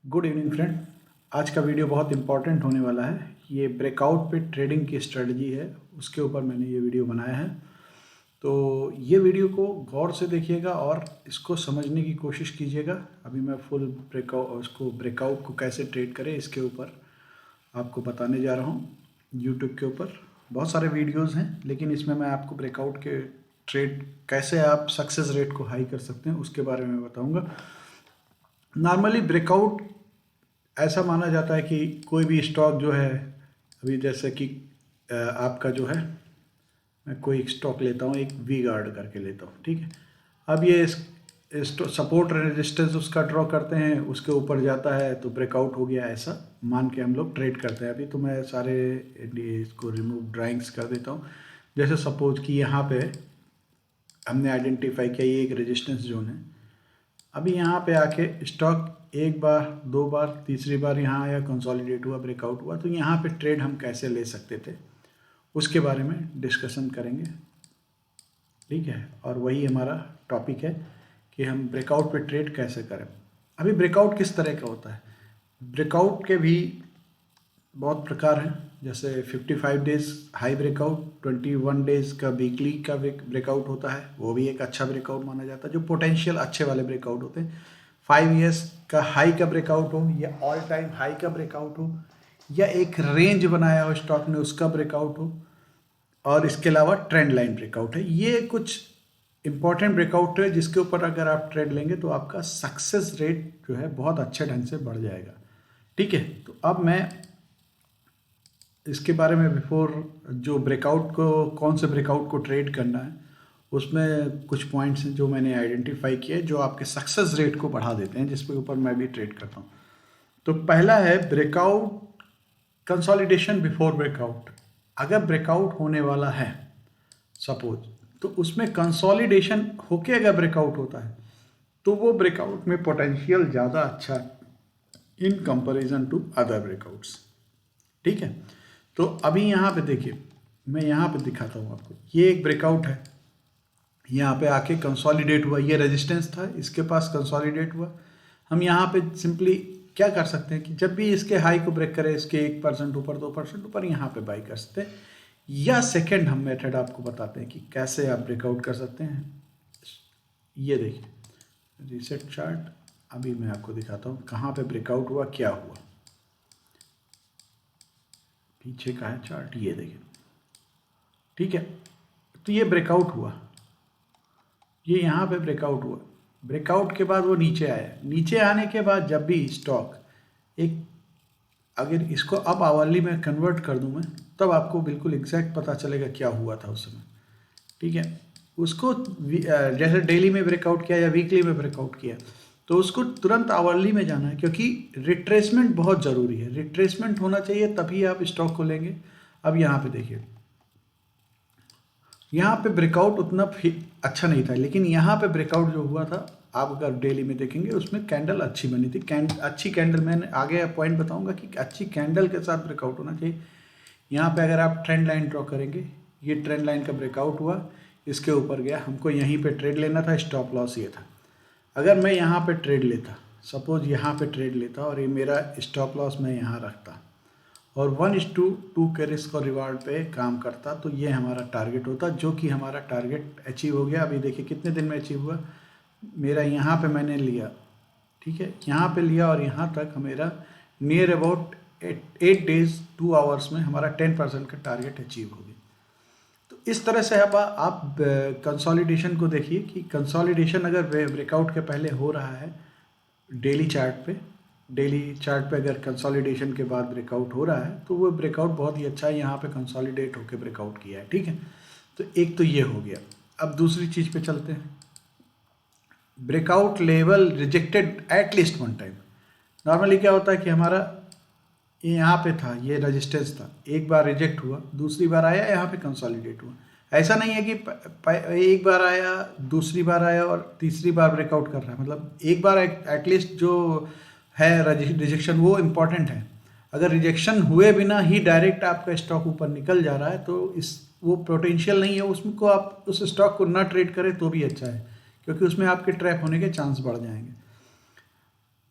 Good evening friend. आज का video बहुत इंपॉर्टेंट होने वाला है। ये ब्रेकआउट पे ट्रेडिंग की स्ट्रेटजी है, उसके ऊपर मैंने ये वीडियो बनाया है। तो ये वीडियो को गौर से देखिएगा और इसको समझने की कोशिश कीजिएगा। अभी मैं फुल ब्रेकआउट को कैसे ट्रेड करें इसके ऊपर आपको बताने जा रहा हूँ। यूट्यूब के ऊपर बहुत सारे वीडियोज़ हैं, लेकिन इसमें मैं आपको ब्रेकआउट के ट्रेड कैसे आप सक्सेस रेट को हाई कर सकते हैं उसके बारे में बताऊँगा। नॉर्मली ब्रेकआउट ऐसा माना जाता है कि कोई भी स्टॉक जो है, अभी जैसे कि आपका जो है, मैं कोई एक स्टॉक लेता हूँ, एक वी गार्ड करके लेता हूँ, ठीक है। अब ये सपोर्ट रेजिस्टेंस उसका ड्रॉ करते हैं, उसके ऊपर जाता है तो ब्रेकआउट हो गया, ऐसा मान के हम लोग ट्रेड करते हैं। अभी तो मैं सारे इसको रिमूव ड्राइंग्स कर देता हूँ। जैसे सपोज कि यहाँ पे हमने आइडेंटिफाई किया ये एक रेजिस्टेंस जोन है। अभी यहाँ पे आके स्टॉक एक बार, दो बार, तीसरी बार यहाँ आया, कंसोलिडेट हुआ, ब्रेकआउट हुआ, तो यहाँ पे ट्रेड हम कैसे ले सकते थे उसके बारे में डिस्कशन करेंगे, ठीक है। और वही हमारा टॉपिक है कि हम ब्रेकआउट पे ट्रेड कैसे करें। अभी ब्रेकआउट किस तरह का होता है? ब्रेकआउट के भी बहुत प्रकार हैं, जैसे 55 डेज हाई ब्रेकआउट, 21 डेज का वीकली का ब्रेकआउट होता है, वो भी एक अच्छा ब्रेकआउट माना जाता है, जो पोटेंशियल अच्छे वाले ब्रेकआउट होते हैं। 5 ईयर्स का हाई का ब्रेकआउट हो, या ऑल टाइम हाई का ब्रेकआउट हो, या एक रेंज बनाया हो स्टॉक ने उसका ब्रेकआउट हो, और इसके अलावा ट्रेंड लाइन ब्रेकआउट है। ये कुछ इंपॉर्टेंट ब्रेकआउट है जिसके ऊपर अगर आप ट्रेड लेंगे तो आपका सक्सेस रेट जो है बहुत अच्छे ढंग से बढ़ जाएगा, ठीक है। तो अब मैं इसके बारे में बिफोर जो ब्रेकआउट को, कौन से ब्रेकआउट को ट्रेड करना है, उसमें कुछ पॉइंट्स हैं जो मैंने आइडेंटिफाई किए जो आपके सक्सेस रेट को बढ़ा देते हैं, जिसके ऊपर मैं भी ट्रेड करता हूँ। तो पहला है ब्रेकआउट कंसोलिडेशन बिफोर ब्रेकआउट। अगर ब्रेकआउट होने वाला है सपोज, तो उसमें कंसोलिडेशन होके अगर ब्रेकआउट होता है तो वो ब्रेकआउट में पोटेंशियल ज़्यादा अच्छा in comparison to other breakouts, ठीक है। तो अभी यहाँ पे देखिए, मैं यहाँ पे दिखाता हूँ आपको। ये एक ब्रेकआउट है, यहाँ पे आके कंसोलिडेट हुआ, ये रेजिस्टेंस था, इसके पास कंसोलिडेट हुआ। हम यहाँ पे सिंपली क्या कर सकते हैं कि जब भी इसके हाई को ब्रेक करे, इसके 1% ऊपर, 2% ऊपर, यहाँ पे बाई कर सकते हैं। या सेकेंड हम मेथड आपको बताते हैं कि कैसे आप ब्रेकआउट कर सकते हैं। ये देखिए रीसेट चार्ट, अभी मैं आपको दिखाता हूँ कहाँ पे ब्रेकआउट हुआ, क्या हुआ। पीछे का है चार्ट, ये देखिए, ठीक है। तो ये ब्रेकआउट हुआ, ये यहाँ पे ब्रेकआउट हुआ। ब्रेकआउट के बाद वो नीचे आया, नीचे आने के बाद जब भी स्टॉक एक, अगर इसको अब आवरली में कन्वर्ट कर दूं मैं, तब आपको बिल्कुल एग्जैक्ट पता चलेगा क्या हुआ था उस समय, ठीक है। उसको जैसे डेली में ब्रेकआउट किया या वीकली में ब्रेकआउट किया, तो उसको तुरंत आवरली में जाना है, क्योंकि रिट्रेसमेंट बहुत ज़रूरी है। रिट्रेसमेंट होना चाहिए तभी आप स्टॉक को लेंगे। अब यहाँ पे देखिए, यहाँ पे ब्रेकआउट उतना अच्छा नहीं था, लेकिन यहाँ पे ब्रेकआउट जो हुआ था, आप अगर डेली में देखेंगे उसमें कैंडल अच्छी बनी थी। अच्छी कैंडल, मैंने आगे पॉइंट बताऊंगा कि अच्छी कैंडल के साथ ब्रेकआउट होना चाहिए। यहाँ पे अगर आप ट्रेंड लाइन ड्रॉ करेंगे, ये ट्रेंड लाइन का ब्रेकआउट हुआ, इसके ऊपर गया, हमको यहीं पे ट्रेड लेना था, स्टॉप लॉस ये था। अगर मैं यहाँ पे ट्रेड लेता, सपोज यहाँ पे ट्रेड लेता और ये मेरा स्टॉप लॉस मैं यहाँ रखता और 1:2 के रिस्क और रिवार्ड पे काम करता, तो ये हमारा टारगेट होता, जो कि हमारा टारगेट अचीव हो गया। अभी देखिए कितने दिन में अचीव हुआ मेरा। यहाँ पे मैंने लिया, ठीक है, यहाँ पे लिया और यहाँ तक मेरा नियर अबाउट 8 डेज 2 आवर्स में हमारा 10% का टारगेट अचीव हो गया। तो इस तरह से आप कंसोलिडेशन को देखिए कि कंसोलिडेशन अगर ब्रेकआउट के पहले हो रहा है, डेली चार्ट पे अगर कंसोलिडेशन के बाद ब्रेकआउट हो रहा है, तो वो ब्रेकआउट बहुत ही अच्छा है। यहाँ पे कंसोलिडेट होकर ब्रेकआउट किया है, ठीक है। तो एक तो ये हो गया। अब दूसरी चीज़ पे चलते हैं। Breakout level rejected at least one time. Normally क्या होता है कि हमारा ये यहाँ पे था, ये रेजिस्टेंस था, एक बार रिजेक्ट हुआ, दूसरी बार आया, यहाँ पे कंसोलिडेट हुआ। ऐसा नहीं है कि एक बार आया, दूसरी बार आया और तीसरी बार ब्रेकआउट कर रहा है। मतलब एक बार एटलीस्ट जो है रिजेक्शन, वो इम्पॉर्टेंट है। अगर रिजेक्शन हुए बिना ही डायरेक्ट आपका स्टॉक ऊपर निकल जा रहा है, तो वो पोटेंशियल नहीं है, उसको आप उस स्टॉक को ना ट्रेड करें तो भी अच्छा है, क्योंकि उसमें आपके ट्रैप होने के चांस बढ़ जाएंगे।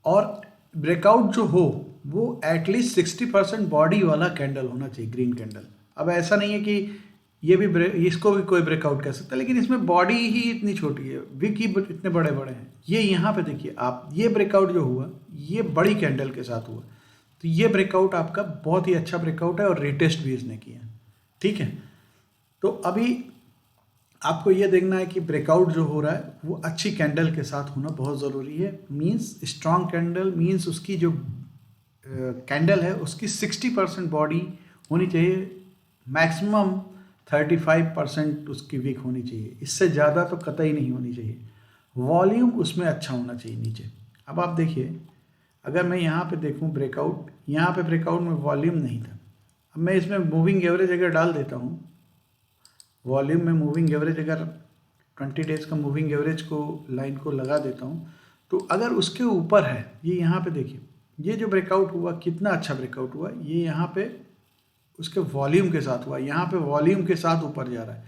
और ब्रेकआउट जो हो वो एटलीस्ट 60% बॉडी वाला कैंडल होना चाहिए, ग्रीन कैंडल। अब ऐसा नहीं है कि ये भी इसको भी कोई ब्रेकआउट कर सकता है, लेकिन इसमें बॉडी ही इतनी छोटी है, विक ही इतने बड़े बड़े हैं। ये यहाँ पे देखिए आप, ये ब्रेकआउट जो हुआ ये बड़ी कैंडल के साथ हुआ, तो ये ब्रेकआउट आपका बहुत ही अच्छा ब्रेकआउट है और रिटेस्ट भी इसने किया, ठीक है। तो अभी आपको ये देखना है कि ब्रेकआउट जो हो रहा है वो अच्छी कैंडल के साथ होना बहुत ज़रूरी है। मींस स्ट्रॉन्ग कैंडल मींस उसकी जो कैंडल है उसकी 60% बॉडी होनी चाहिए, मैक्सिमम 35% उसकी विक होनी चाहिए, इससे ज़्यादा तो कतई नहीं होनी चाहिए। वॉल्यूम उसमें अच्छा होना चाहिए नीचे। अब आप देखिए, अगर मैं यहाँ पे देखूँ ब्रेकआउट, यहाँ पे ब्रेकआउट में वॉल्यूम नहीं था। अब मैं इसमें मूविंग एवरेज अगर डाल देता हूँ, वॉल्यूम में मूविंग एवरेज अगर 20 डेज का मूविंग एवरेज को लाइन को लगा देता हूँ, तो अगर उसके ऊपर है, ये यहाँ पे देखिए, ये जो ब्रेकआउट हुआ कितना अच्छा ब्रेकआउट हुआ, ये यहाँ पे उसके वॉल्यूम के साथ हुआ, यहाँ पे वॉल्यूम के साथ ऊपर जा रहा है।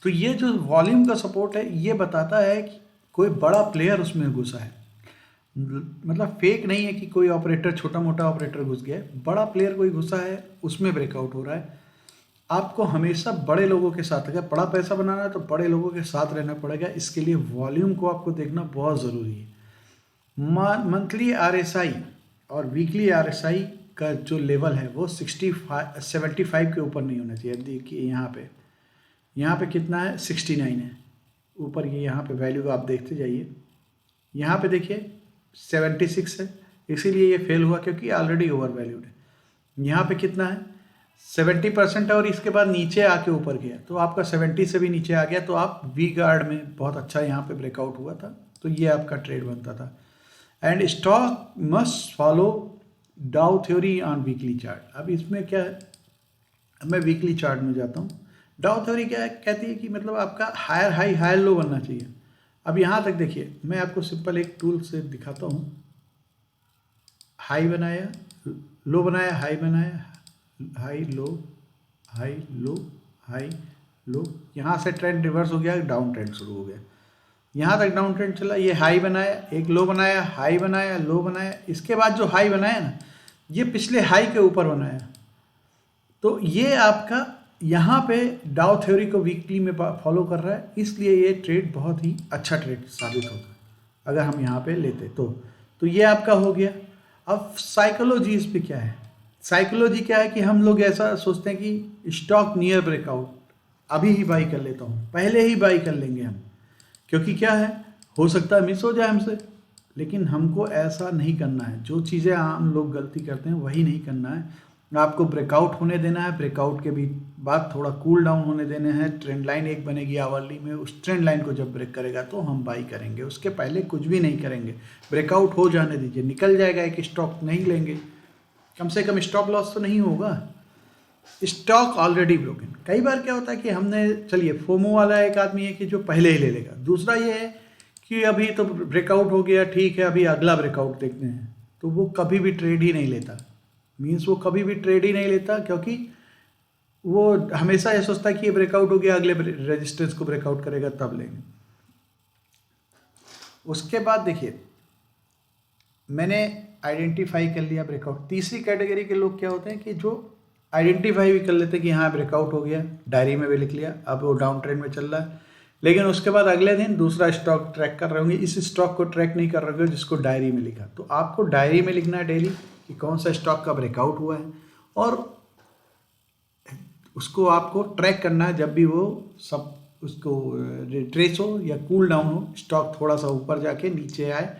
तो ये जो वॉल्यूम का सपोर्ट है ये बताता है कि कोई बड़ा प्लेयर उसमें घुसा है, मतलब फेक नहीं है कि कोई ऑपरेटर, छोटा मोटा ऑपरेटर घुस गया है, बड़ा प्लेयर कोई घुसा है, उसमें ब्रेकआउट हो रहा है। आपको हमेशा बड़े लोगों के साथ, अगर बड़ा पैसा बनाना है तो बड़े लोगों के साथ रहना पड़ेगा, इसके लिए वॉल्यूम को आपको देखना बहुत ज़रूरी है। मंथली RSI और वीकली RSI का जो लेवल है वो 75 के ऊपर नहीं होना चाहिए। देखिए यहाँ पे कितना है, 69 है ऊपर, ये यहाँ पे वैल्यू आप देखते जाइए, यहाँ पे देखिए 76 है, इसीलिए ये फेल हुआ क्योंकि ऑलरेडी ओवर वैल्यूड है। यहाँ पे कितना है, 70% है और इसके बाद नीचे आके ऊपर गया, तो आपका 70 से भी नीचे आ गया, तो आप वी गार्ड में बहुत अच्छा यहाँ पे ब्रेकआउट हुआ था, तो ये आपका ट्रेड बनता था। एंड स्टॉक मस्ट फॉलो डाउ थ्योरी ऑन वीकली चार्ट। अब इसमें क्या है, मैं वीकली चार्ट में जाता हूँ। डाउ थ्योरी क्या है, कहती है कि मतलब आपका हायर हाई हायर लो बनना चाहिए। अब यहाँ तक देखिए, मैं आपको सिंपल एक टूल से दिखाता हूँ। हाई बनाया, लो बनाया, हाई बनाया, high low, high low, high low, यहाँ से ट्रेंड रिवर्स हो गया, डाउन ट्रेंड शुरू हो गया, यहाँ तक डाउन ट्रेंड चला। ये हाई बनाया, एक लो बनाया, हाई बनाया, लो बनाया, इसके बाद जो हाई बनाया ना, ये पिछले हाई के ऊपर बनाया, तो ये आपका यहाँ पे डाउ थ्योरी को वीकली में फॉलो कर रहा है, इसलिए ये ट्रेड बहुत ही अच्छा ट्रेड साबित होगा अगर हम यहाँ पे लेते तो ये आपका हो गया। अब साइकोलॉजी इस पे क्या है, साइकोलॉजी क्या है कि हम लोग ऐसा सोचते हैं कि स्टॉक नियर ब्रेकआउट, अभी ही बाई कर लेता हूँ, पहले ही बाई कर लेंगे हम, क्योंकि क्या है, हो सकता है मिस हो जाए हमसे, लेकिन हमको ऐसा नहीं करना है। जो चीज़ें हम लोग गलती करते हैं वही नहीं करना है। आपको ब्रेकआउट होने देना है, ब्रेकआउट के भी बाद थोड़ा कूल डाउन होने देने हैं, ट्रेंड लाइन एक बनेगी आवरली में, उस ट्रेंड लाइन को जब ब्रेक करेगा तो हम बाई करेंगे, उसके पहले कुछ भी नहीं करेंगे। ब्रेकआउट हो जाने दीजिए, निकल जाएगा एक स्टॉक, नहीं लेंगे, कम से कम स्टॉप लॉस तो नहीं होगा। Stock already broken. कई बार क्या होता है कि हमने, चलिए फोमो वाला एक आदमी है कि जो पहले ही ले लेगा, दूसरा ये है कि अभी तो ब्रेकआउट हो गया, ठीक है अभी अगला ब्रेकआउट देखते हैं, तो वो कभी भी ट्रेड ही नहीं लेता। मीन्स वो कभी भी ट्रेड ही नहीं लेता, क्योंकि वो हमेशा ये सोचता है कि ये ब्रेकआउट हो गया, अगले रेजिस्टेंस को ब्रेकआउट करेगा तब लेंगे। उसके बाद देखिए, मैंने आइडेंटिफाई कर लिया ब्रेकआउट। तीसरी कैटेगरी के लोग क्या होते हैं कि जो आइडेंटिफाई भी कर लेते हैं कि हाँ ब्रेकआउट हो गया, डायरी में भी लिख लिया, अब वो डाउन ट्रेंड में चल रहा है, लेकिन उसके बाद अगले दिन दूसरा स्टॉक ट्रैक कर रहे होंगे, इस स्टॉक को ट्रैक नहीं कर रहे होंगे जिसको डायरी में लिखा। तो आपको डायरी में लिखना है डेली कि कौन सा स्टॉक का ब्रेकआउट हुआ है, और उसको आपको ट्रैक करना है जब भी वो सब उसको रिट्रेस हो या कूल डाउन हो, स्टॉक थोड़ा सा ऊपर जाके नीचे आए,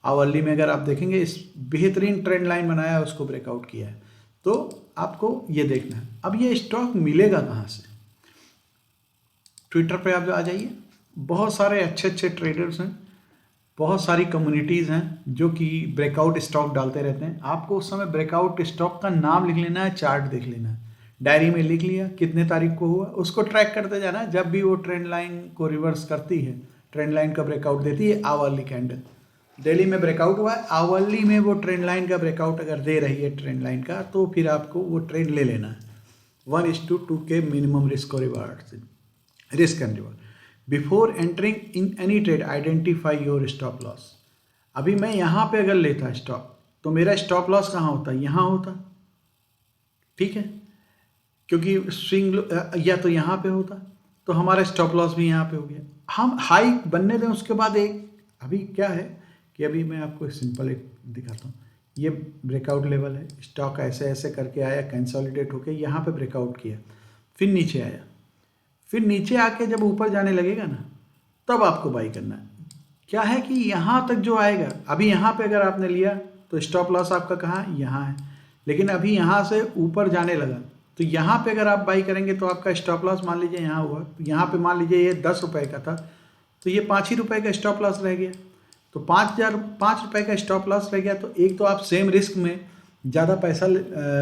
आवरली में अगर आप देखेंगे इस बेहतरीन ट्रेंड लाइन बनाया है, उसको ब्रेकआउट किया है, तो आपको ये देखना है। अब ये स्टॉक मिलेगा कहाँ से, ट्विटर पे आप आ जाइए, बहुत सारे अच्छे अच्छे ट्रेडर्स हैं, बहुत सारी कम्युनिटीज़ हैं जो कि ब्रेकआउट स्टॉक डालते रहते हैं। आपको उस समय ब्रेकआउट स्टॉक का नाम लिख लेना है, चार्ट देख लेना है, डायरी में लिख लिया कितने तारीख को हुआ, उसको ट्रैक करते जाना है। जब भी वो ट्रेंड लाइन को रिवर्स करती है, ट्रेंड लाइन का ब्रेकआउट देती है, आवरली कैंडल डेली में ब्रेकआउट हुआ है, आवरली में वो ट्रेंड लाइन का ब्रेकआउट अगर दे रही है ट्रेंड लाइन का, तो फिर आपको वो ट्रेंड ले लेना है। 1:2 के मिनिमम रिस्क और reward, risk and reward. Before entering in any trade identify your stop loss. अभी मैं यहाँ पे अगर लेता स्टॉक, तो मेरा स्टॉप लॉस कहाँ होता, यहाँ होता, ठीक है, क्योंकि स्विंग या तो यहाँ पे होता, तो हमारा स्टॉप लॉस भी यहाँ पे हो गया। हम हाई बनने दें, उसके बाद एक अभी क्या है कि अभी मैं आपको सिंपल एक दिखाता हूँ। ये ब्रेकआउट लेवल है, स्टॉक ऐसे ऐसे करके आया, कंसोलिडेट होके यहाँ पे ब्रेकआउट किया, फिर नीचे आया, फिर नीचे आके जब ऊपर जाने लगेगा ना, तब आपको बाई करना है। क्या है कि यहाँ तक जो आएगा, अभी यहाँ पे अगर आपने लिया तो स्टॉप लॉस आपका कहाँ है, यहाँ है, लेकिन अभी यहाँ से ऊपर जाने लगा, तो यहाँ पे अगर आप बाई करेंगे तो आपका स्टॉप लॉस मान लीजिए यहाँ हुआ, तो यहाँ पे मान लीजिए ये 10 रुपये का था, तो ये 5 ही रुपये का स्टॉप लॉस रह गया, तो 5 रुपये का स्टॉप लॉस रह गया। तो एक तो आप सेम रिस्क में ज़्यादा पैसा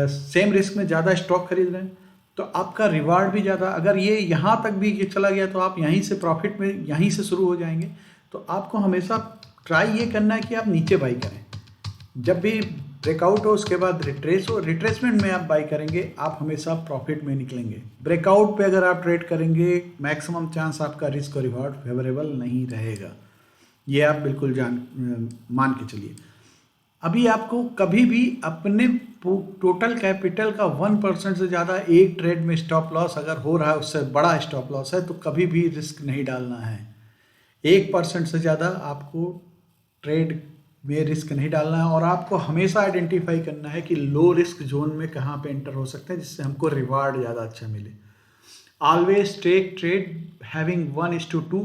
सेम रिस्क में ज़्यादा स्टॉक खरीद रहे हैं, तो आपका रिवार्ड भी ज़्यादा। अगर ये यहाँ तक भी ये चला गया तो आप यहीं से प्रॉफिट में यहीं से शुरू हो जाएंगे। तो आपको हमेशा ट्राई ये करना है कि आप नीचे बाई करें, जब भी ब्रेकआउट हो उसके बाद रिट्रेस हो, रिट्रेसमेंट में आप बाई करेंगे, आप हमेशा प्रॉफिट में निकलेंगे। ब्रेकआउट पे अगर आप ट्रेड करेंगे, मैक्सिमम चांस आपका रिस्क और रिवार्ड फेवरेबल नहीं रहेगा, ये आप बिल्कुल मान के चलिए। अभी आपको कभी भी अपने टोटल कैपिटल का 1% से ज़्यादा एक ट्रेड में स्टॉप लॉस अगर हो रहा है, उससे बड़ा स्टॉप लॉस है, तो कभी भी रिस्क नहीं डालना है। 1% से ज़्यादा आपको ट्रेड में रिस्क नहीं डालना है, और आपको हमेशा आइडेंटिफाई करना है कि लो रिस्क जोन में कहाँ पे एंटर हो सकते हैं जिससे हमको रिवार्ड ज़्यादा अच्छा मिले। ऑलवेज टेक ट्रेड हैविंग 1:2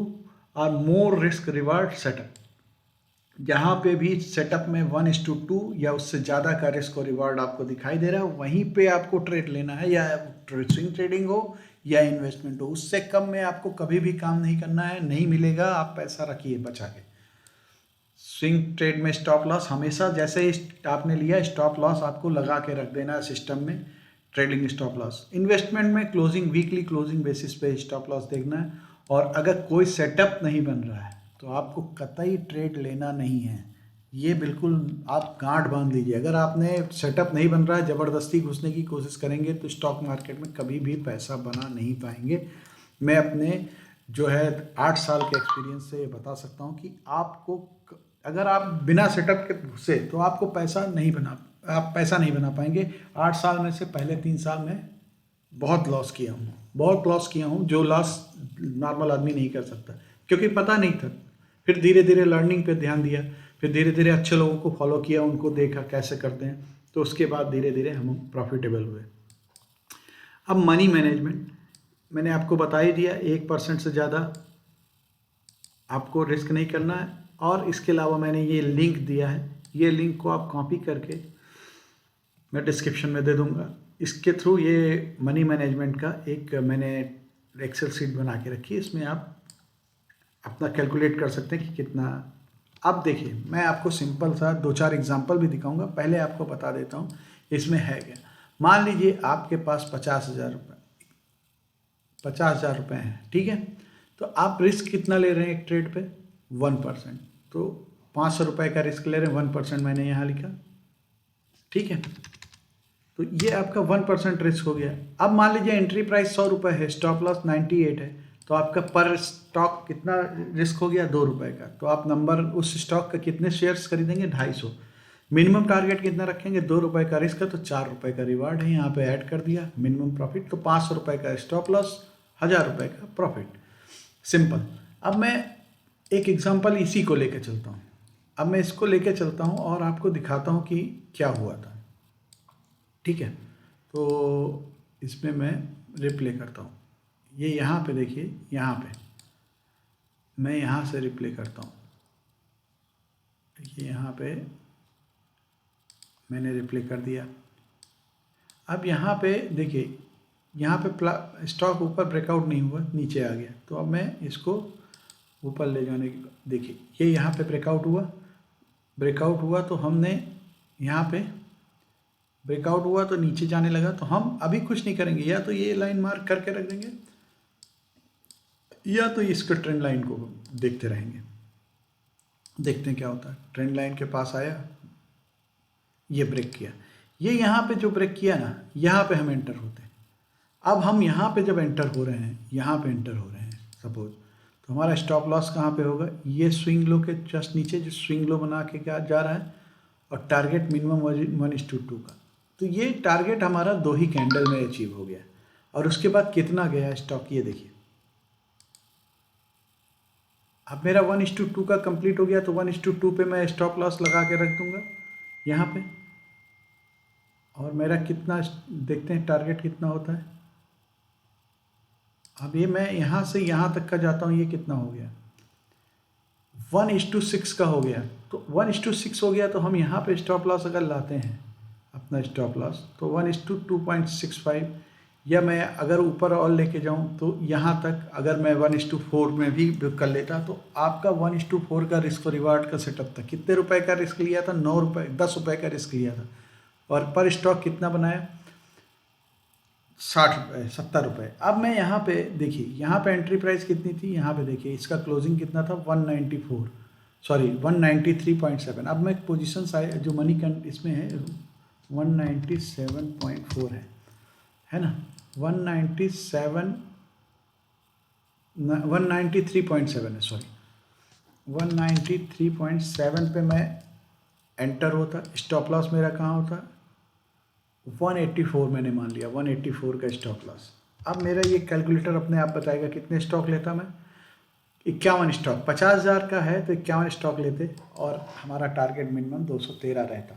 और मोर रिस्क रिवार्ड सेटअप। जहाँ पे भी सेटअप में 1:2 या उससे ज़्यादा का रिस्क और रिवार्ड आपको दिखाई दे रहा है, वहीं पे आपको ट्रेड लेना है, या स्विंग ट्रेडिंग हो या इन्वेस्टमेंट हो। उससे कम में आपको कभी भी काम नहीं करना है, नहीं मिलेगा, आप पैसा रखिए बचा के। स्विंग ट्रेड में स्टॉप लॉस हमेशा, जैसे ही आपने लिया स्टॉप लॉस आपको लगा के रख देना है सिस्टम में, ट्रेडिंग स्टॉप लॉस। इन्वेस्टमेंट में क्लोजिंग, वीकली क्लोजिंग बेसिस पे स्टॉप लॉस देखना है, और अगर कोई सेटअप नहीं बन रहा है तो आपको कतई ट्रेड लेना नहीं है, ये बिल्कुल आप गांठ बांध लीजिए। अगर आपने सेटअप नहीं बन रहा है, ज़बरदस्ती घुसने की कोशिश करेंगे तो स्टॉक मार्केट में कभी भी पैसा बना नहीं पाएंगे। मैं अपने जो है 8 साल के एक्सपीरियंस से ये बता सकता हूँ कि आपको अगर आप बिना सेटअप के घुसे तो आपको आप पैसा नहीं बना पाएंगे। 8 साल में से पहले 3 साल में बहुत लॉस किया हूँ, जो लॉस नॉर्मल आदमी नहीं कर सकता, क्योंकि पता नहीं था। फिर धीरे धीरे लर्निंग पे ध्यान दिया, फिर धीरे धीरे अच्छे लोगों को फॉलो किया, उनको देखा कैसे करते हैं, तो उसके बाद धीरे धीरे हम प्रॉफिटेबल हुए। अब मनी मैनेजमेंट मैंने आपको बता ही दिया, 1% से ज़्यादा आपको रिस्क नहीं करना है। और इसके अलावा मैंने ये लिंक दिया है, ये लिंक को आप कॉपी करके मैं डिस्क्रिप्शन में दे दूंगा। इसके थ्रू ये मनी मैनेजमेंट का एक मैंने एक्सेल शीट बना के रखी है, इसमें आप अपना कैलकुलेट कर सकते हैं कि कितना। अब देखिए, मैं आपको सिंपल सा 2-4 एग्जांपल भी दिखाऊंगा। पहले आपको बता देता हूँ इसमें है क्या। मान लीजिए आपके पास 50,000 रुपये हैं, ठीक है, तो आप रिस्क कितना ले रहे हैं एक ट्रेड पे, 1%। तो 500 रुपये का रिस्क ले रहे हैं, 1% मैंने यहाँ लिखा, ठीक है। तो ये आपका 1% रिस्क हो गया। अब मान लीजिए एंट्री प्राइस 100 रुपये है, स्टॉप लॉस 98 है, तो आपका पर स्टॉक कितना रिस्क हो गया, 2 रुपये का। तो आप नंबर उस स्टॉक का कितने शेयर्स खरीदेंगे, 250। मिनिमम टारगेट कितना रखेंगे, 2 रुपये का रिस्क है तो 4 रुपये का रिवार्ड है, यहाँ पे ऐड कर दिया मिनिमम प्रॉफिट। तो 500 रुपये का स्टॉप लॉस, 1000 रुपये का प्रॉफिट, सिंपल। अब मैं एक एग्जांपल इसी को लेकर चलता हूँ। अब मैं इसको लेकर चलता हूँ और आपको दिखाता हूँ कि क्या हुआ था, ठीक है। तो इसमें मैं रिप्ले करता हूँ, ये यहाँ पे देखिए, यहाँ पे मैं यहाँ से रिप्ले करता हूँ, देखिए यहाँ पे मैंने रिप्ले कर दिया। अब यहाँ पे देखिए, यहाँ पे स्टॉक ऊपर ब्रेकआउट नहीं हुआ, नीचे आ गया। तो अब मैं इसको ऊपर ले जाने की, देखिए ये यहाँ पे ब्रेकआउट हुआ तो हमने यहाँ पे ब्रेकआउट हुआ तो नीचे जाने लगा। तो हम अभी कुछ नहीं करेंगे, या तो ये लाइन मार्क करके रख देंगे, या तो इसके ट्रेंड लाइन को देखते रहेंगे, देखते हैं क्या होता है। ट्रेंड लाइन के पास आया, ये ब्रेक किया, ये यहाँ पे जो ब्रेक किया ना, यहाँ पे हम एंटर होते हैं। अब हम यहाँ पे जब एंटर हो रहे हैं, यहाँ पे एंटर हो रहे हैं सपोज, तो हमारा स्टॉप लॉस कहाँ पे होगा, ये स्विंग लो के जस्ट नीचे, जो स्विंग लो बना के क्या जा रहा है, और टारगेट मिनिमम 1:2 का। तो ये टारगेट हमारा 2 ही कैंडल में अचीव हो गया। और उसके बाद कितना गया स्टॉक ये देखिए। अब मेरा 1:2 का कंप्लीट हो गया, तो 1:2 पे मैं स्टॉप लॉस लगा के रख दूंगा यहाँ पे। और मेरा कितना देखते हैं टारगेट कितना होता है। अब ये मैं यहाँ से यहाँ तक का जाता हूँ, ये कितना हो गया 1:6 का हो गया। तो 1:6 हो गया, तो हम यहाँ पे स्टॉप लॉस अगर लाते हैं अपना स्टॉप लॉस, तो 1:2.65, या मैं अगर ऊपर और लेके जाऊँ तो यहाँ तक अगर मैं 1:4 में भी कर लेता, तो आपका 1:4 का रिस्क और रिवार्ड का सेटअप था। कितने रुपए का रिस्क लिया था? 9 रुपये, 10 रुपये का रिस्क लिया था। और पर स्टॉक कितना बनाया? 60 रुपये, 70 रुपये। अब मैं यहाँ पे देखिए, यहाँ पे एंट्री प्राइस कितनी थी, यहाँ पे देखिए इसका क्लोजिंग कितना था 193.7। अब मैं पोजीशन साइज जो मनी इसमें है 197.4 है ना, 193.7 है, सॉरी 193.7 पे मैं एंटर होता। स्टॉप लॉस मेरा कहाँ होता? 184 मैंने मान लिया, 184 का स्टॉप लॉस। अब मेरा ये कैलकुलेटर अपने आप बताएगा कितने स्टॉक लेता मैं। 51 स्टॉक, 50,000 का है तो 51 स्टॉक लेते, और हमारा टारगेट मिनिमम 213 रहता।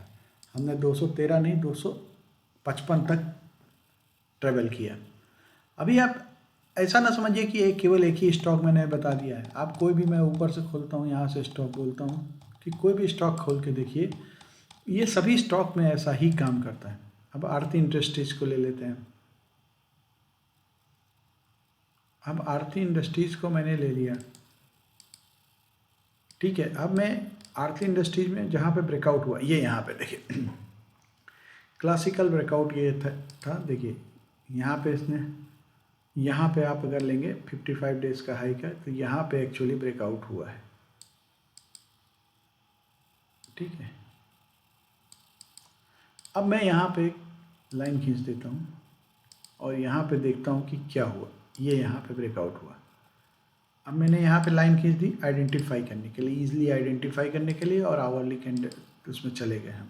हमने 213 नहीं 255 तक ट्रेवल किया। अभी आप ऐसा ना समझिए कि केवल एक ही स्टॉक मैंने बता दिया है। आप कोई भी, मैं ऊपर से खोलता हूँ, यहाँ से स्टॉक बोलता हूँ कि कोई भी स्टॉक खोल के देखिए, ये सभी स्टॉक में ऐसा ही काम करता है। अब आरती इंडस्ट्रीज को ले लेते हैं। अब आरती इंडस्ट्रीज को मैंने ले लिया, ठीक है। अब मैं आरती इंडस्ट्रीज में जहाँ पे ब्रेकआउट हुआ, ये यहाँ पे देखिए क्लासिकल ब्रेकआउट ये था देखिए, यहाँ पे इसने, यहाँ पे आप अगर लेंगे 55 डेज का हाई का, तो यहाँ पे एक्चुअली ब्रेकआउट हुआ है, ठीक है। अब मैं यहाँ पे एक लाइन खींच देता हूँ और यहाँ पे देखता हूँ कि क्या हुआ। ये यहाँ पे ब्रेकआउट हुआ। अब मैंने यहाँ पे लाइन खींच दी आइडेंटिफाई करने के लिए, इजीली आइडेंटिफाई करने के लिए, और आवरली कैंडल उसमें चले गए हम।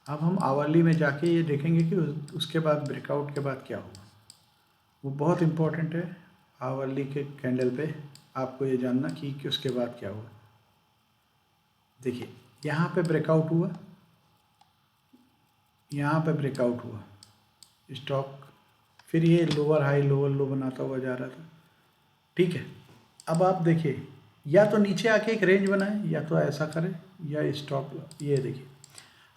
अब हम आवरली में जाके ये देखेंगे कि उसके बाद ब्रेकआउट के बाद क्या हुआ। वो बहुत इम्पोर्टेंट है आवरली के कैंडल पे आपको ये जानना कि उसके बाद क्या हुआ। देखिए यहाँ पे ब्रेकआउट हुआ, यहाँ पे ब्रेकआउट हुआ स्टॉक, फिर ये लोअर हाई लोअर लो बनाता हुआ जा रहा था, ठीक है। अब आप देखिए, या तो नीचे आके एक रेंज बनाए, या तो ऐसा करे, या स्टॉप। ये देखिए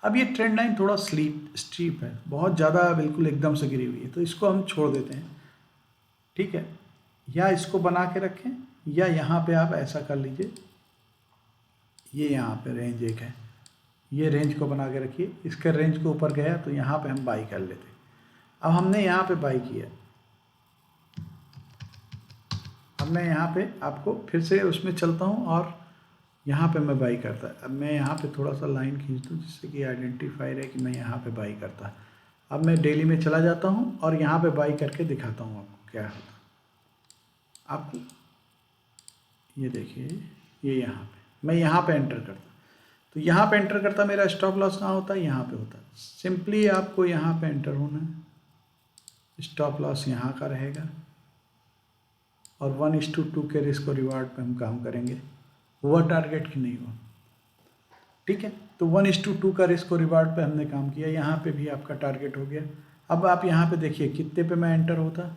अब ये ट्रेंड लाइन थोड़ा स्टीप है, बहुत ज़्यादा बिल्कुल एकदम से गिरी हुई है, तो इसको हम छोड़ देते हैं, ठीक है। या इसको बना के रखें, या यहाँ पे आप ऐसा कर लीजिए, ये यहाँ पे रेंज एक है, ये रेंज को बना के रखिए। इसके रेंज के ऊपर गया तो यहाँ पे हम बाई कर लेते। अब हमने यहाँ पे बाई किया, अब मैं यहाँ पे आपको फिर से उसमें चलता हूँ और यहाँ पे मैं बाई करता। अब मैं यहाँ पे थोड़ा सा लाइन खींच दूँ जिससे कि आइडेंटिफाई रहे कि मैं यहाँ पे बाई करता। अब मैं डेली में चला जाता हूँ और यहाँ पे बाई करके दिखाता हूँ आपको क्या होता। आप ये देखिए, ये यहाँ पे मैं यहाँ पे एंटर करता, तो यहाँ पे एंटर करता, मेरा स्टॉप लॉस कहाँ होता है? यहाँ पे होता है। सिंपली आपको यहाँ पे एंटर होना है, स्टॉप लॉस यहाँ का रहेगा, और 1:2 के रिस्क और रिवार्ड पे हम काम करेंगे। हुआ टारगेट कि नहीं हुआ, ठीक है। तो 1:2 का रिस्क और रिवार्ड पे हमने काम किया, यहाँ पे भी आपका टारगेट हो गया। अब आप यहाँ पे देखिए कितने पे मैं एंटर होता,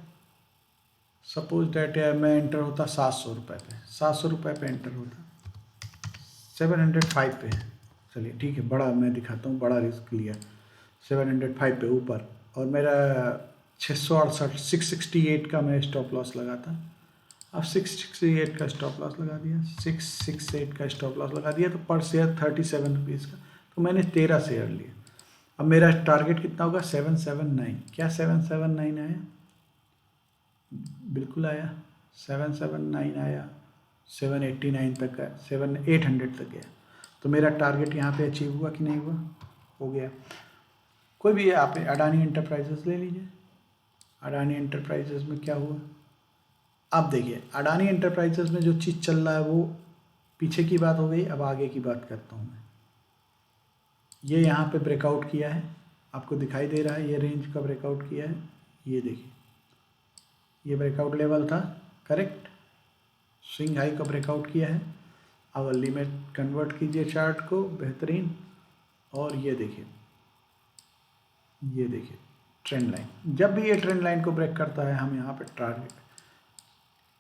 सपोज डैट मैं एंटर होता 700 रुपये पे, 700 रुपये पे एंटर होता, 705 पे, चलिए ठीक है, बड़ा मैं दिखाता हूँ, बड़ा रिस्क लिया 705 पे ऊपर, और मेरा 668 668 का मैं स्टॉप लॉस लगाता। अब 668 का स्टॉप लॉस लगा दिया, 668 का स्टॉप लॉस लगा दिया, तो पर शेयर 37 रुपीज़ का, तो मैंने 13 शेयर लिए। अब मेरा टारगेट कितना होगा? 779। क्या 779 आया? बिल्कुल आया, 779 आया, 789 तक का, 800 तक गया। तो मेरा टारगेट यहाँ पे अचीव हुआ कि नहीं हुआ? हो गया। कोई भी आप अडानी एंटरप्राइजेस ले लीजिए, अडानी एंटरप्राइजेस में क्या हुआ आप देखिए। अडानी एंटरप्राइजेस में जो चीज़ चल रहा है वो पीछे की बात हो गई, अब आगे की बात करता हूँ मैं। ये यहाँ पे ब्रेकआउट किया है, आपको दिखाई दे रहा है, ये रेंज का ब्रेकआउट किया है। ये देखिए, ये ब्रेकआउट लेवल था, करेक्ट, स्विंग हाई का ब्रेकआउट किया है। अब अर्ली में कन्वर्ट कीजिए चार्ट को, बेहतरीन। और ये देखिए, ये देखिए ट्रेंड लाइन, जब भी ये ट्रेंड लाइन को ब्रेक करता है हम यहाँ पे टारगेट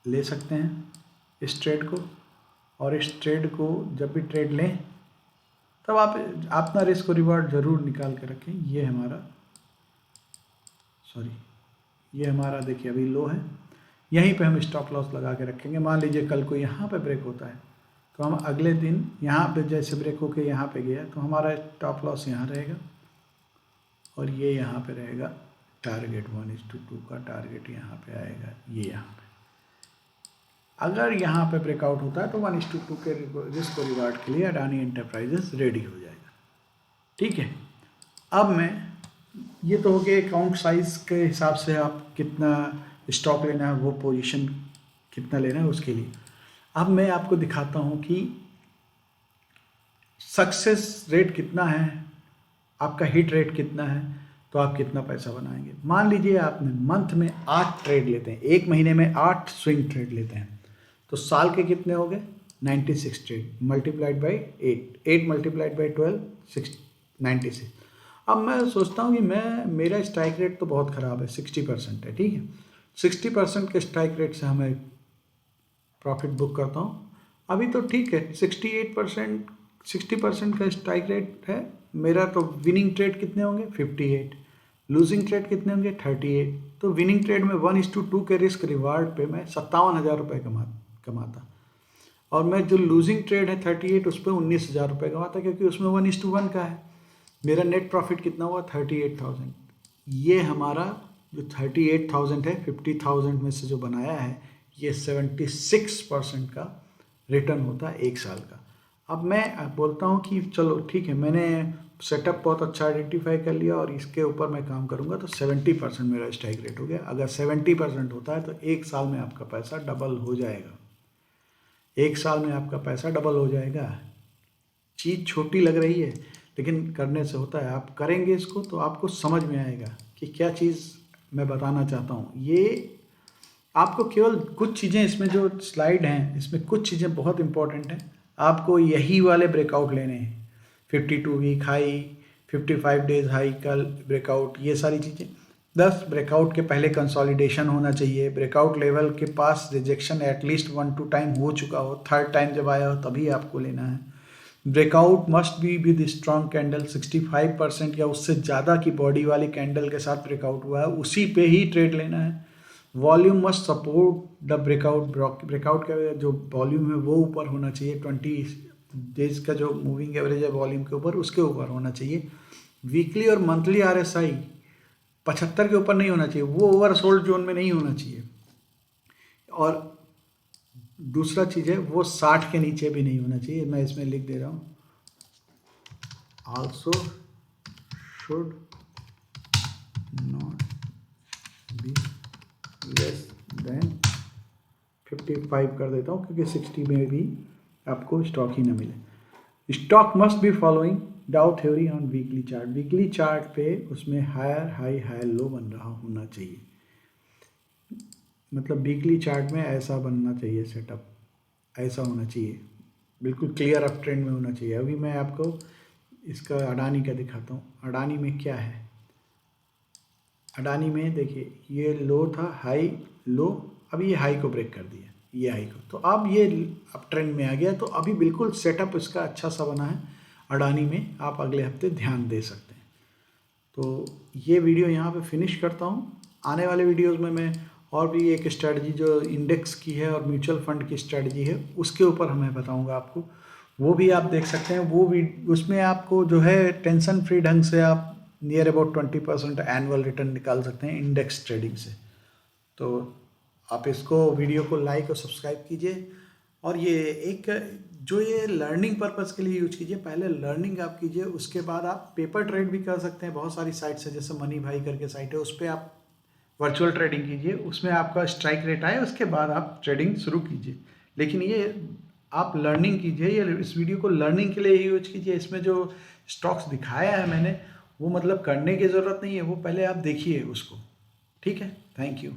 ले सकते हैं इस ट्रेड को। और इस ट्रेड को जब भी ट्रेड लें तब आप अपना रिस्क और रिवार्ड ज़रूर निकाल के रखें। ये हमारा ये हमारा देखिए अभी लो है, यहीं पे हम स्टॉप लॉस लगा के रखेंगे। मान लीजिए कल को यहाँ पे ब्रेक होता है तो हम अगले दिन यहाँ पे जैसे ब्रेक होके यहाँ पे गया तो हमारा स्टॉप लॉस यहाँ रहेगा और ये यहाँ पे रहेगा टारगेट 1:2 का टारगेट यहाँ पे आएगा, ये यहाँ पे। अगर यहाँ पे ब्रेकआउट होता है तो 1:2 के रिस्क और रिवार्ड के लिए अडानी एंटरप्राइजेस रेडी हो जाएगा। ठीक है, अब मैं ये तो हो गया अकाउंट साइज के हिसाब से आप कितना स्टॉक लेना है, वो पोजीशन कितना लेना है उसके लिए। अब मैं आपको दिखाता हूँ कि सक्सेस रेट कितना है, आपका हिट रेट कितना है, तो आप कितना पैसा बनाएंगे। मान लीजिए आपने मंथ में 8 ट्रेड लेते हैं, एक महीने में 8 स्विंग ट्रेड लेते हैं, तो साल के कितने हो गए 96 trade multiplied by 8 multiplied by 12 96। अब मैं सोचता हूँ कि मेरा स्ट्राइक रेट तो बहुत ख़राब है, 60% है, ठीक है। 60% के स्ट्राइक रेट से हमें प्रॉफिट बुक करता हूँ अभी तो ठीक है। 60% का स्ट्राइक रेट है मेरा, तो विनिंग ट्रेड कितने होंगे 58, लूजिंग ट्रेड कितने होंगे 38। तो विनिंग ट्रेड में 1:2 के रिस्क रिवार्ड पे मैं 57,000 रुपये कमाता, और मैं जो लूजिंग ट्रेड है 38 उस पर 19,000 रुपये कमाता, क्योंकि उसमें 1:1 का है। मेरा नेट प्रॉफिट कितना हुआ 38,000। ये हमारा जो 38,000 है 50,000 में से जो बनाया है, ये 76% का रिटर्न होता है एक साल का। अब मैं बोलता हूँ कि चलो ठीक है, मैंने सेटअप बहुत अच्छा आइडेंटिफाई कर लिया और इसके ऊपर मैं काम करूँगा, तो 70% मेरा स्ट्राइक रेट हो गया। अगर 70% होता है तो एक साल में आपका पैसा डबल हो जाएगा, एक साल में आपका पैसा डबल हो जाएगा। चीज़ छोटी लग रही है लेकिन करने से होता है। आप करेंगे इसको तो आपको समझ में आएगा कि क्या चीज़ मैं बताना चाहता हूँ। ये आपको केवल कुछ चीज़ें, इसमें जो स्लाइड हैं इसमें कुछ चीज़ें बहुत इंपॉर्टेंट हैं, आपको यही वाले ब्रेकआउट लेने हैं। 52 वीक हाई, 55 डेज हाई का ब्रेकआउट, ये सारी चीज़ें। 10 ब्रेकआउट के पहले कंसोलिडेशन होना चाहिए, ब्रेकआउट लेवल के पास रिजेक्शन एटलीस्ट 1-2 टाइम हो चुका हो, थर्ड टाइम जब आया हो तभी आपको लेना है। Breakout must be with strong candle, 65% या उससे ज़्यादा की बॉडी वाली कैंडल के साथ ब्रेकआउट हुआ है, उसी पे ही ट्रेड लेना है। Volume must support the breakout का जो वॉल्यूम है वो ऊपर होना चाहिए, 20 डेज का जो मूविंग एवरेज है वॉल्यूम के ऊपर, उसके ऊपर होना चाहिए। वीकली और मंथली RSI 75 के ऊपर नहीं होना चाहिए, वो ओवरसोल्ड जोन में नहीं होना चाहिए। और दूसरा चीज़ है वो 60 के नीचे भी नहीं होना चाहिए। मैं इसमें लिख दे रहा हूँ, also should not be less than 55 कर देता हूँ, क्योंकि 60 में भी आपको स्टॉक ही ना मिले। स्टॉक मस्ट बी फॉलोइंग डाउ theory on weekly chart, weekly chart पे उसमें हायर हाई हायर लो बन रहा होना चाहिए। मतलब वीकली चार्ट में ऐसा बनना चाहिए सेटअप, ऐसा होना चाहिए, बिल्कुल क्लियर अप ट्रेंड में होना चाहिए। अभी मैं आपको इसका अडानी का दिखाता हूँ। अडानी में क्या है, अडानी में देखिए ये लो था, हाई लो, अभी ये हाई को ब्रेक कर दिया, ये हाई को, तो अब ये अप ट्रेंड में आ गया। तो अभी बिल्कुल सेटअप इसका अच्छा सा बना है अडानी में, आप अगले हफ्ते ध्यान दे सकते हैं। तो ये वीडियो यहाँ पे फिनिश करता हूँ। आने वाले वीडियोस में मैं और भी एक स्ट्रेटजी जो इंडेक्स की है और म्यूचुअल फंड की स्ट्रेटजी है उसके ऊपर मैं बताऊँगा आपको, वो भी आप देख सकते हैं। वो भी उसमें आपको जो है टेंशन फ्री ढंग से आप नियर अबाउट 20% एनुअल रिटर्न निकाल सकते हैं इंडेक्स ट्रेडिंग से। तो आप इसको वीडियो को लाइक और सब्सक्राइब कीजिए, और ये एक जो ये लर्निंग पर्पज़ के लिए यूज कीजिए। पहले लर्निंग आप कीजिए, उसके बाद आप पेपर ट्रेड भी कर सकते हैं। बहुत सारी साइट्स है, जैसे मनी भाई करके साइट है, उस पर आप वर्चुअल ट्रेडिंग कीजिए, उसमें आपका स्ट्राइक रेट आए उसके बाद आप ट्रेडिंग शुरू कीजिए। लेकिन ये आप लर्निंग कीजिए, या इस वीडियो को लर्निंग के लिए ही यूज कीजिए। इसमें जो स्टॉक्स दिखाया है मैंने, वो मतलब करने की ज़रूरत नहीं है, वो पहले आप देखिए उसको। ठीक है, थैंक यू।